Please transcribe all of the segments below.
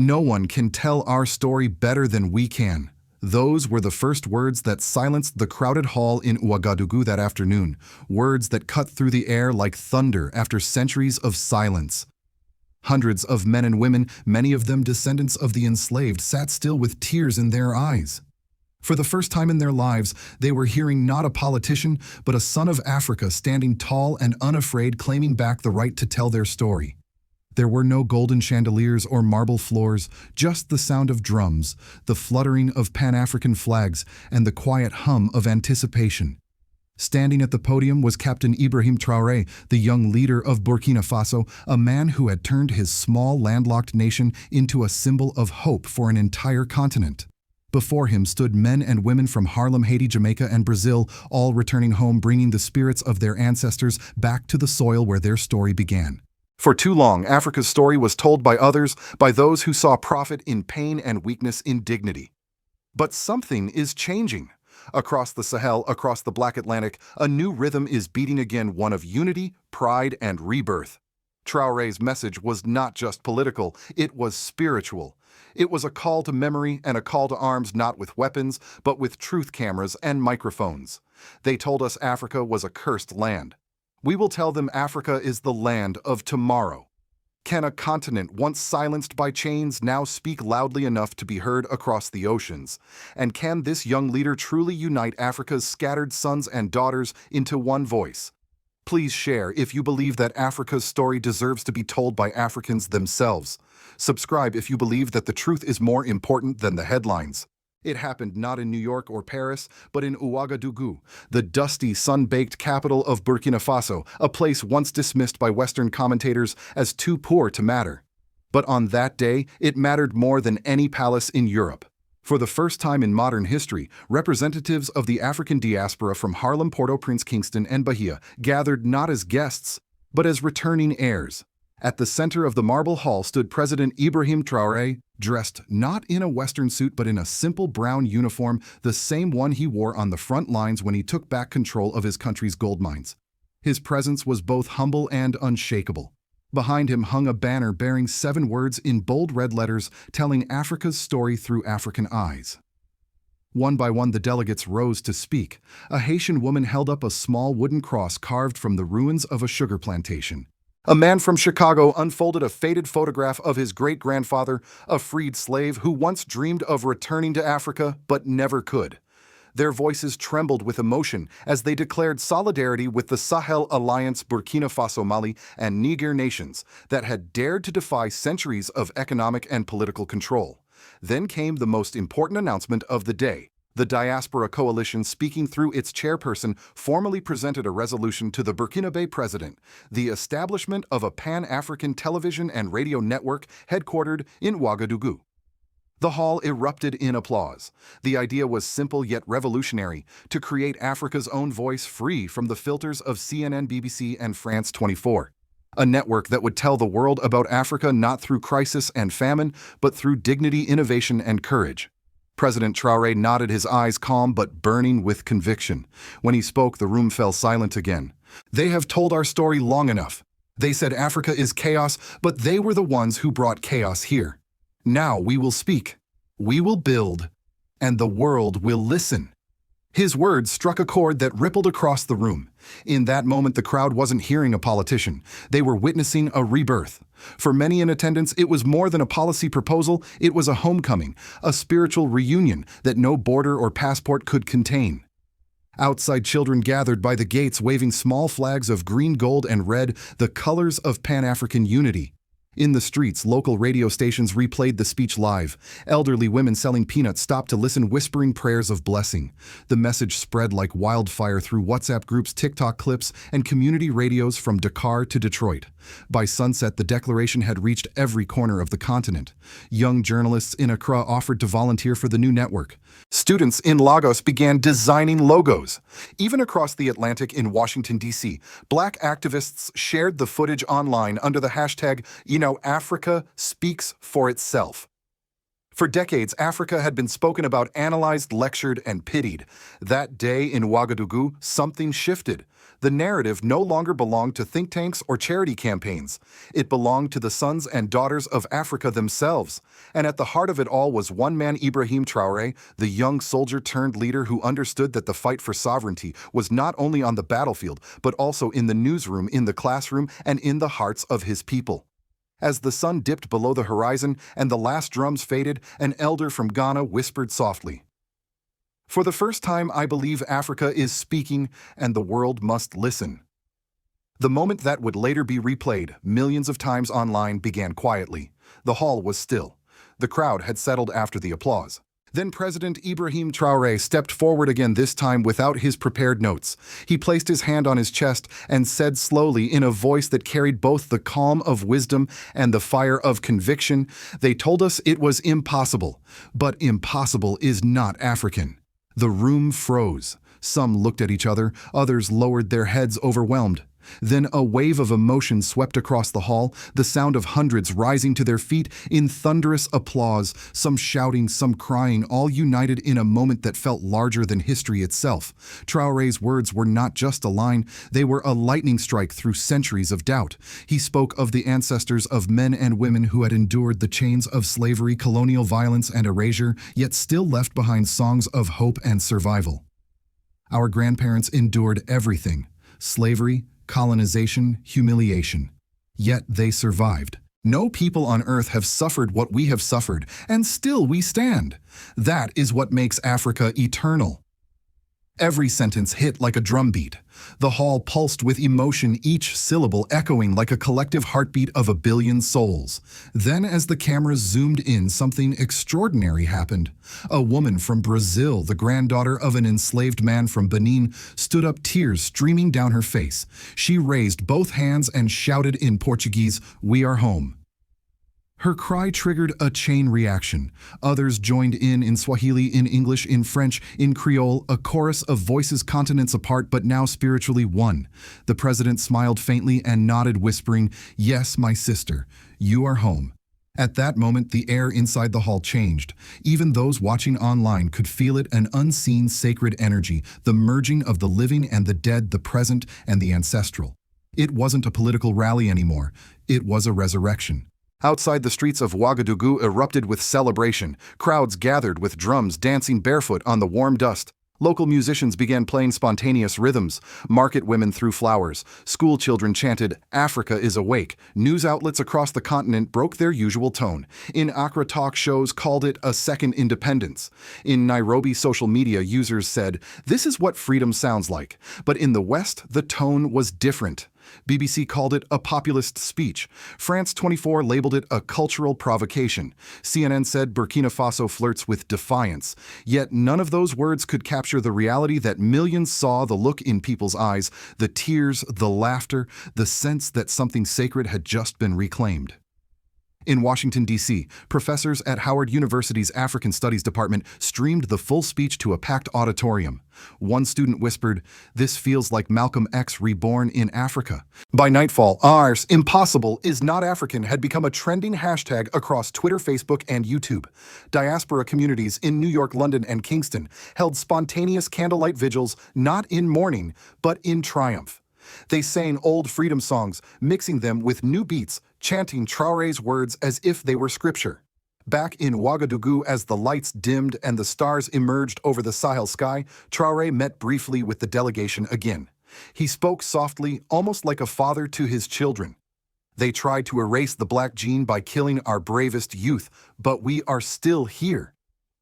No one can tell our story better than we can. Those were the first words that silenced the crowded hall in Ouagadougou that afternoon, words that cut through the air like thunder after centuries of silence. Hundreds of men and women, many of them descendants of the enslaved, sat still with tears in their eyes. For the first time in their lives, they were hearing not a politician, but a son of Africa standing tall and unafraid, claiming back the right to tell their story. There were no golden chandeliers or marble floors, just the sound of drums, the fluttering of Pan-African flags, and the quiet hum of anticipation. Standing at the podium was Captain Ibrahim Traoré, the young leader of Burkina Faso, a man who had turned his small landlocked nation into a symbol of hope for an entire continent. Before him stood men and women from Harlem, Haiti, Jamaica, and Brazil, all returning home, bringing the spirits of their ancestors back to the soil where their story began. For too long, Africa's story was told by others, by those who saw profit in pain and weakness in dignity. But something is changing. Across the Sahel, across the Black Atlantic, a new rhythm is beating again, one of unity, pride, and rebirth. Traoré's message was not just political, it was spiritual. It was a call to memory and a call to arms, not with weapons, but with truth cameras and microphones. They told us Africa was a cursed land. We will tell them Africa is the land of tomorrow. Can a continent once silenced by chains now speak loudly enough to be heard across the oceans? And can this young leader truly unite Africa's scattered sons and daughters into one voice? Please share if you believe that Africa's story deserves to be told by Africans themselves. Subscribe if you believe that the truth is more important than the headlines. It happened not in New York or Paris, but in Ouagadougou, the dusty, sun-baked capital of Burkina Faso, a place once dismissed by Western commentators as too poor to matter. But on that day, it mattered more than any palace in Europe. For the first time in modern history, representatives of the African diaspora from Harlem, Port-au-Prince, Kingston, and Bahia gathered not as guests, but as returning heirs. At the center of the marble hall stood President Ibrahim Traoré, dressed not in a Western suit but in a simple brown uniform, the same one he wore on the front lines when he took back control of his country's gold mines. His presence was both humble and unshakable. Behind him hung a banner bearing 7 words in bold red letters telling Africa's story through African eyes. One by one the delegates rose to speak. A Haitian woman held up a small wooden cross carved from the ruins of a sugar plantation. A man from Chicago unfolded a faded photograph of his great-grandfather, a freed slave who once dreamed of returning to Africa but never could. Their voices trembled with emotion as they declared solidarity with the Sahel Alliance, Burkina Faso, Mali, and Niger nations that had dared to defy centuries of economic and political control. Then came the most important announcement of the day. The Diaspora Coalition, speaking through its chairperson, formally presented a resolution to the Burkinabe president, the establishment of a Pan-African television and radio network headquartered in Ouagadougou. The hall erupted in applause. The idea was simple yet revolutionary, to create Africa's own voice free from the filters of CNN, BBC, and France 24. A network that would tell the world about Africa not through crisis and famine, but through dignity, innovation, and courage. President Traoré nodded, his eyes calm but burning with conviction. When he spoke, the room fell silent again. They have told our story long enough. They said Africa is chaos, but they were the ones who brought chaos here. Now we will speak. We will build. And the world will listen. His words struck a chord that rippled across the room. In that moment, the crowd wasn't hearing a politician. They were witnessing a rebirth. For many in attendance, it was more than a policy proposal. It was a homecoming, a spiritual reunion that no border or passport could contain. Outside, children gathered by the gates waving small flags of green, gold, and red, the colors of Pan-African unity. In the streets, local radio stations replayed the speech live. Elderly women selling peanuts stopped to listen, whispering prayers of blessing. The message spread like wildfire through WhatsApp groups, TikTok clips, and community radios from Dakar to Detroit. By sunset, the declaration had reached every corner of the continent. Young journalists in Accra offered to volunteer for the new network. Students in Lagos began designing logos. Even across the Atlantic in Washington, D.C., Black activists shared the footage online under the hashtag, Africa Speaks for Itself. For decades, Africa had been spoken about, analyzed, lectured, and pitied. That day in Ouagadougou, something shifted. The narrative no longer belonged to think tanks or charity campaigns. It belonged to the sons and daughters of Africa themselves. And at the heart of it all was one man, Ibrahim Traoré, the young soldier-turned-leader who understood that the fight for sovereignty was not only on the battlefield, but also in the newsroom, in the classroom, and in the hearts of his people. As the sun dipped below the horizon and the last drums faded, an elder from Ghana whispered softly, "For the first time, I believe Africa is speaking, and the world must listen." The moment that would later be replayed millions of times online began quietly. The hall was still. The crowd had settled after the applause. Then President Ibrahim Traoré stepped forward again, this time without his prepared notes. He placed his hand on his chest and said slowly, in a voice that carried both the calm of wisdom and the fire of conviction, "They told us it was impossible, but impossible is not African." The room froze. Some looked at each other, others lowered their heads overwhelmed. Then a wave of emotion swept across the hall, the sound of hundreds rising to their feet in thunderous applause, some shouting, some crying, all united in a moment that felt larger than history itself. Traoré's words were not just a line, they were a lightning strike through centuries of doubt. He spoke of the ancestors of men and women who had endured the chains of slavery, colonial violence, and erasure, yet still left behind songs of hope and survival. Our grandparents endured everything: slavery, colonization, humiliation. Yet they survived. No people on earth have suffered what we have suffered, and still we stand. That is what makes Africa eternal. Every sentence hit like a drumbeat. The hall pulsed with emotion, each syllable echoing like a collective heartbeat of a billion souls. Then, as the cameras zoomed in, something extraordinary happened. A woman from Brazil, the granddaughter of an enslaved man from Benin, stood up, tears streaming down her face. She raised both hands and shouted in Portuguese, "We are home." Her cry triggered a chain reaction. Others joined in Swahili, in English, in French, in Creole, a chorus of voices continents apart but now spiritually one. The president smiled faintly and nodded, whispering, "Yes, my sister, you are home." At that moment, the air inside the hall changed. Even those watching online could feel it, an unseen sacred energy, the merging of the living and the dead, the present and the ancestral. It wasn't a political rally anymore. It was a resurrection. Outside, the streets of Ouagadougou erupted with celebration. Crowds gathered with drums, dancing barefoot on the warm dust. Local musicians began playing spontaneous rhythms. Market women threw flowers. School children chanted, "Africa is awake." News outlets across the continent broke their usual tone. In Accra, talk shows called it a second independence. In Nairobi, social media users said, "This is what freedom sounds like." But in the West, the tone was different. BBC called it a populist speech. France 24 labeled it a cultural provocation. CNN said Burkina Faso flirts with defiance. Yet none of those words could capture the reality that millions saw: the look in people's eyes, the tears, the laughter, the sense that something sacred had just been reclaimed. In Washington, D.C., professors at Howard University's African Studies Department streamed the full speech to a packed auditorium. One student whispered, "This feels like Malcolm X reborn in Africa." By nightfall, "Ours, impossible, is not African" had become a trending hashtag across Twitter, Facebook, and YouTube. Diaspora communities in New York, London, and Kingston held spontaneous candlelight vigils, not in mourning, but in triumph. They sang old freedom songs, mixing them with new beats, chanting Traoré's words as if they were scripture. Back in Ouagadougou, as the lights dimmed and the stars emerged over the Sahel sky, Traoré met briefly with the delegation again. He spoke softly, almost like a father to his children. "They tried to erase the black gene by killing our bravest youth, but we are still here.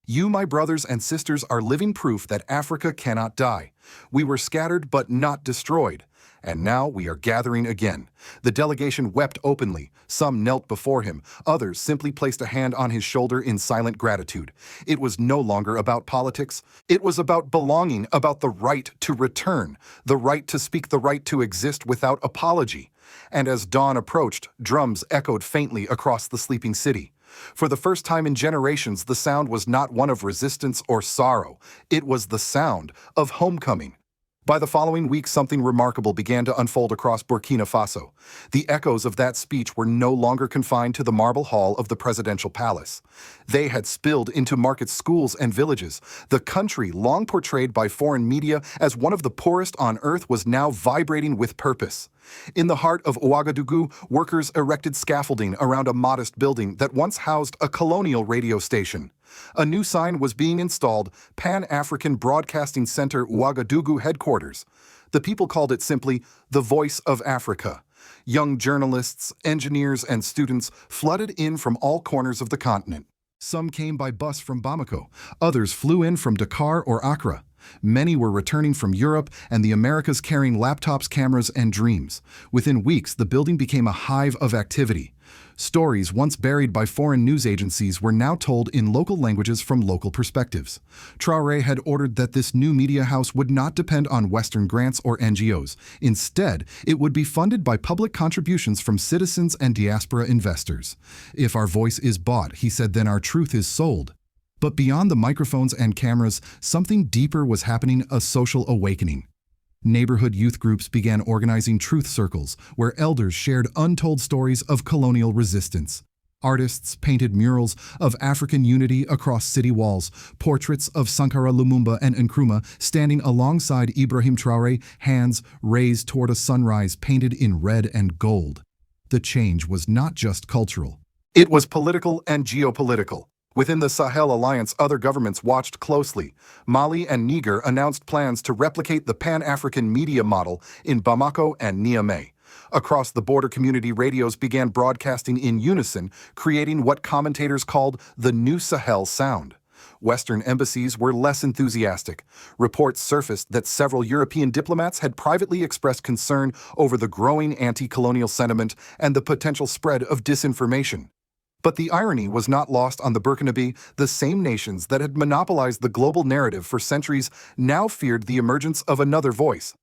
You, my brothers and sisters, are living proof that Africa cannot die. We were scattered but not destroyed. And now we are gathering again." The delegation wept openly. Some knelt before him. Others simply placed a hand on his shoulder in silent gratitude. It was no longer about politics. It was about belonging, about the right to return, the right to speak, the right to exist without apology. And as dawn approached, drums echoed faintly across the sleeping city. For the first time in generations, the sound was not one of resistance or sorrow. It was the sound of homecoming. By the following week, something remarkable began to unfold across Burkina Faso. The echoes of that speech were no longer confined to the marble hall of the presidential palace. They had spilled into markets, schools, and villages. The country, long portrayed by foreign media as one of the poorest on earth, was now vibrating with purpose. In the heart of Ouagadougou, workers erected scaffolding around a modest building that once housed a colonial radio station. A new sign was being installed, Pan-African Broadcasting Center Ouagadougou headquarters. The people called it simply the Voice of Africa. Young journalists, engineers, and students flooded in from all corners of the continent. Some came by bus from Bamako, others flew in from Dakar or Accra. Many were returning from Europe and the Americas carrying laptops, cameras, and dreams. Within weeks, the building became a hive of activity. Stories once buried by foreign news agencies were now told in local languages from local perspectives. Traore had ordered that this new media house would not depend on Western grants or NGOs. Instead, it would be funded by public contributions from citizens and diaspora investors. If our voice is bought, he said, then our truth is sold. But beyond the microphones and cameras, something deeper was happening, a social awakening. Neighborhood youth groups began organizing truth circles, where elders shared untold stories of colonial resistance. Artists painted murals of African unity across city walls, portraits of Sankara Lumumba and Nkrumah standing alongside Ibrahim Traoré, hands raised toward a sunrise painted in red and gold. The change was not just cultural. It was political and geopolitical. Within the Sahel alliance, other governments watched closely. Mali and Niger announced plans to replicate the Pan-African media model in Bamako and Niamey. Across the border, community radios began broadcasting in unison, creating what commentators called the New Sahel sound. Western embassies were less enthusiastic. Reports surfaced that several European diplomats had privately expressed concern over the growing anti-colonial sentiment and the potential spread of disinformation. But the irony was not lost on the Burkina Faso. The same nations that had monopolized the global narrative for centuries now feared the emergence of another voice.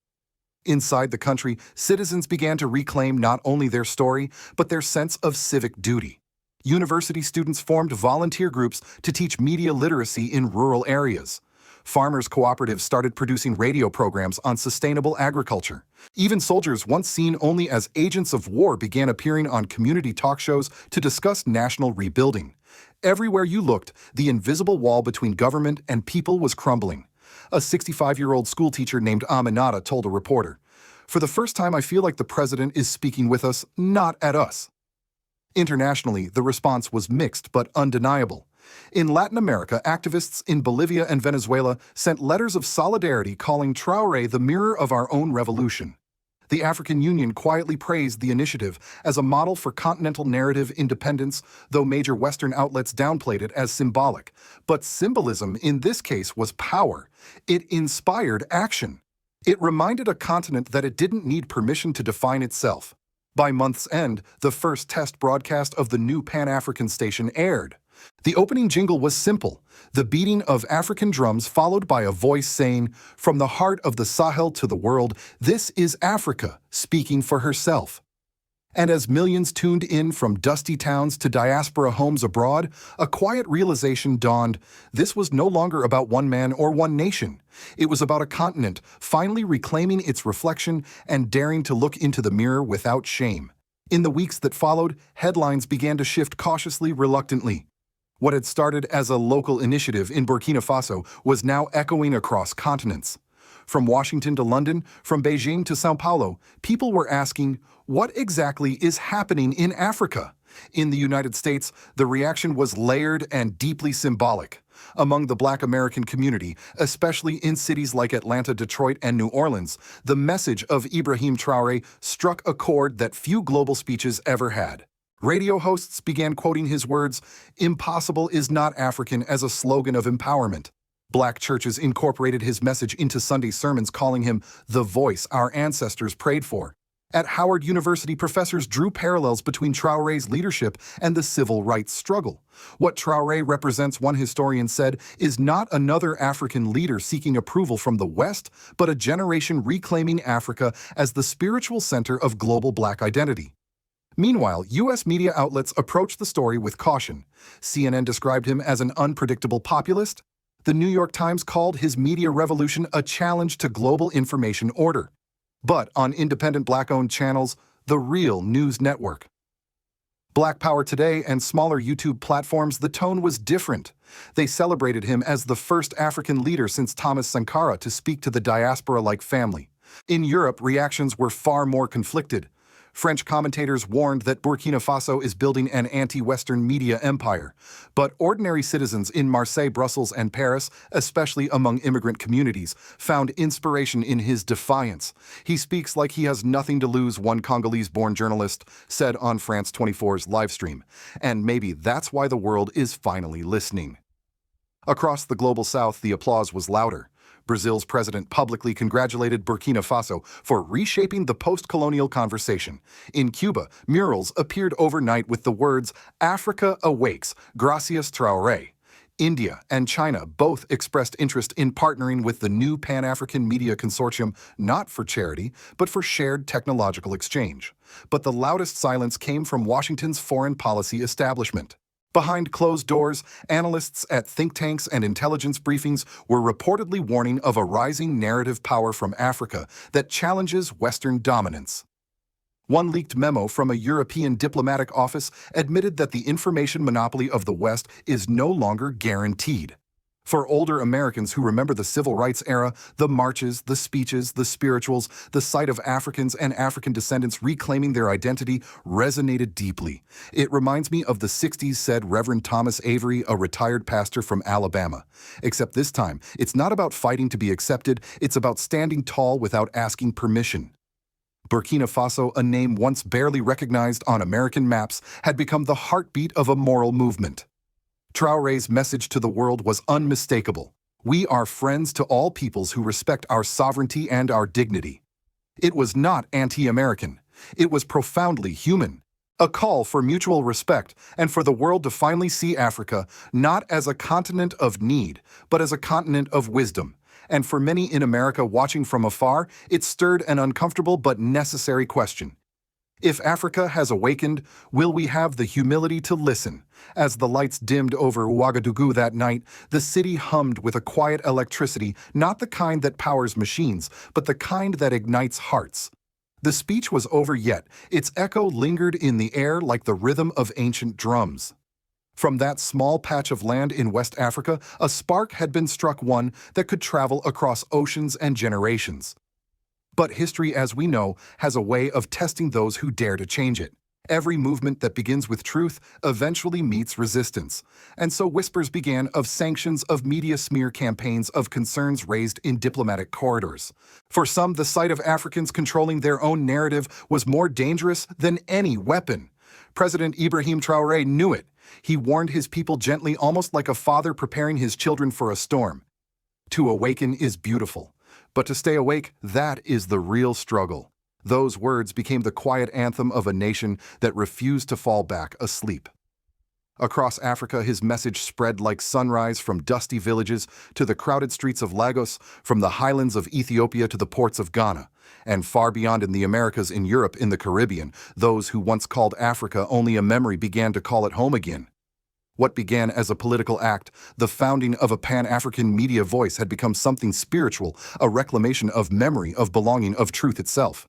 Inside the country, citizens began to reclaim not only their story, but their sense of civic duty. University students formed volunteer groups to teach media literacy in rural areas. Farmers' cooperatives started producing radio programs on sustainable agriculture. Even soldiers, once seen only as agents of war, began appearing on community talk shows to discuss national rebuilding. Everywhere you looked, the invisible wall between government and people was crumbling. A 65-year-old schoolteacher named Aminata told a reporter, "For the first time, I feel like the president is speaking with us, not at us." Internationally, the response was mixed but undeniable. In Latin America, activists in Bolivia and Venezuela sent letters of solidarity calling Traoré the mirror of our own revolution. The African Union quietly praised the initiative as a model for continental narrative independence, though major Western outlets downplayed it as symbolic. But symbolism in this case was power. It inspired action. It reminded a continent that it didn't need permission to define itself. By month's end, the first test broadcast of the new Pan-African station aired. The opening jingle was simple, the beating of African drums followed by a voice saying, "From the heart of the Sahel to the world, this is Africa, speaking for herself." And as millions tuned in from dusty towns to diaspora homes abroad, a quiet realization dawned. This was no longer about one man or one nation. It was about a continent finally reclaiming its reflection and daring to look into the mirror without shame. In the weeks that followed, headlines began to shift cautiously, reluctantly. What had started as a local initiative in Burkina Faso was now echoing across continents. From Washington to London, from Beijing to São Paulo, people were asking, what exactly is happening in Africa? In the United States, the reaction was layered and deeply symbolic. Among the Black American community, especially in cities like Atlanta, Detroit, and New Orleans, the message of Ibrahim Traoré struck a chord that few global speeches ever had. Radio hosts began quoting his words, "Impossible is not African," as a slogan of empowerment. Black churches incorporated his message into Sunday sermons, calling him the voice our ancestors prayed for. At Howard University, professors drew parallels between Traoré's leadership and the civil rights struggle. What Traoré represents, one historian said, is not another African leader seeking approval from the West, but a generation reclaiming Africa as the spiritual center of global Black identity. Meanwhile, U.S. media outlets approached the story with caution. CNN described him as an unpredictable populist. The New York Times called his media revolution a challenge to global information order. But on independent Black-owned channels, the real news network, Black Power Today and smaller YouTube platforms, the tone was different. They celebrated him as the first African leader since Thomas Sankara to speak to the diaspora like family. In Europe, reactions were far more conflicted. French commentators warned that Burkina Faso is building an anti-Western media empire. But ordinary citizens in Marseille, Brussels, and Paris, especially among immigrant communities, found inspiration in his defiance. He speaks like he has nothing to lose, one Congolese-born journalist said on France 24's livestream. And maybe that's why the world is finally listening. Across the global south, the applause was louder. Brazil's president publicly congratulated Burkina Faso for reshaping the post-colonial conversation. In Cuba, murals appeared overnight with the words, "Africa awakes, gracias Traore." India and China both expressed interest in partnering with the new Pan-African Media Consortium, not for charity, but for shared technological exchange. But the loudest silence came from Washington's foreign policy establishment. Behind closed doors, analysts at think tanks and intelligence briefings were reportedly warning of a rising narrative power from Africa that challenges Western dominance. One leaked memo from a European diplomatic office admitted that the information monopoly of the West is no longer guaranteed. For older Americans who remember the civil rights era, the marches, the speeches, the spirituals, the sight of Africans and African descendants reclaiming their identity resonated deeply. It reminds me of the 60s, said Reverend Thomas Avery, a retired pastor from Alabama. Except this time, it's not about fighting to be accepted, it's about standing tall without asking permission. Burkina Faso, a name once barely recognized on American maps, had become the heartbeat of a moral movement. Traore's message to the world was unmistakable. We are friends to all peoples who respect our sovereignty and our dignity. It was not anti-American. It was profoundly human. A call for mutual respect and for the world to finally see Africa not as a continent of need, but as a continent of wisdom. And for many in America watching from afar, it stirred an uncomfortable but necessary question. If Africa has awakened, will we have the humility to listen? As the lights dimmed over Ouagadougou that night, the city hummed with a quiet electricity, not the kind that powers machines, but the kind that ignites hearts. The speech was over yet. Its echo lingered in the air like the rhythm of ancient drums. From that small patch of land in West Africa, a spark had been struck, one that could travel across oceans and generations. But history, as we know, has a way of testing those who dare to change it. Every movement that begins with truth eventually meets resistance. And so whispers began of sanctions, of media smear campaigns, of concerns raised in diplomatic corridors. For some, the sight of Africans controlling their own narrative was more dangerous than any weapon. President Ibrahim Traoré knew it. He warned his people gently, almost like a father preparing his children for a storm. To awaken is beautiful. But to stay awake, that is the real struggle. Those words became the quiet anthem of a nation that refused to fall back asleep. Across Africa, his message spread like sunrise from dusty villages to the crowded streets of Lagos, from the highlands of Ethiopia to the ports of Ghana, and far beyond in the Americas, in Europe, in the Caribbean, those who once called Africa only a memory began to call it home again. What began as a political act, the founding of a Pan-African media voice, had become something spiritual, a reclamation of memory, of belonging, of truth itself.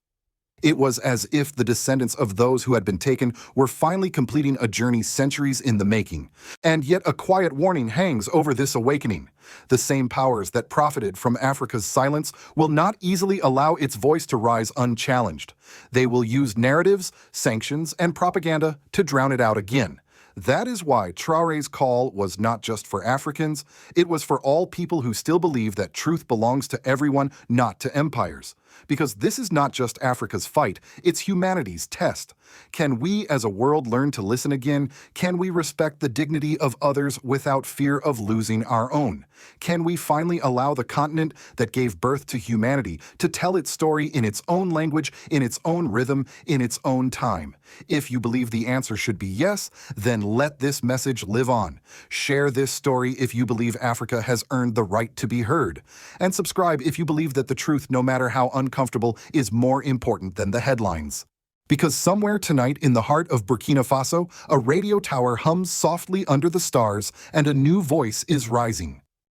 It was as if the descendants of those who had been taken were finally completing a journey centuries in the making. And yet a quiet warning hangs over this awakening. The same powers that profited from Africa's silence will not easily allow its voice to rise unchallenged. They will use narratives, sanctions, and propaganda to drown it out again. That is why Traoré's call was not just for Africans, it was for all people who still believe that truth belongs to everyone, not to empires. Because this is not just Africa's fight, it's humanity's test. Can we as a world learn to listen again? Can we respect the dignity of others without fear of losing our own? Can we finally allow the continent that gave birth to humanity to tell its story in its own language, in its own rhythm, in its own time? If you believe the answer should be yes, then let this message live on. Share this story if you believe Africa has earned the right to be heard. And subscribe if you believe that the truth, no matter how uncomfortable, is more important than the headlines. Because somewhere tonight in the heart of Burkina Faso, a radio tower hums softly under the stars and a new voice is rising.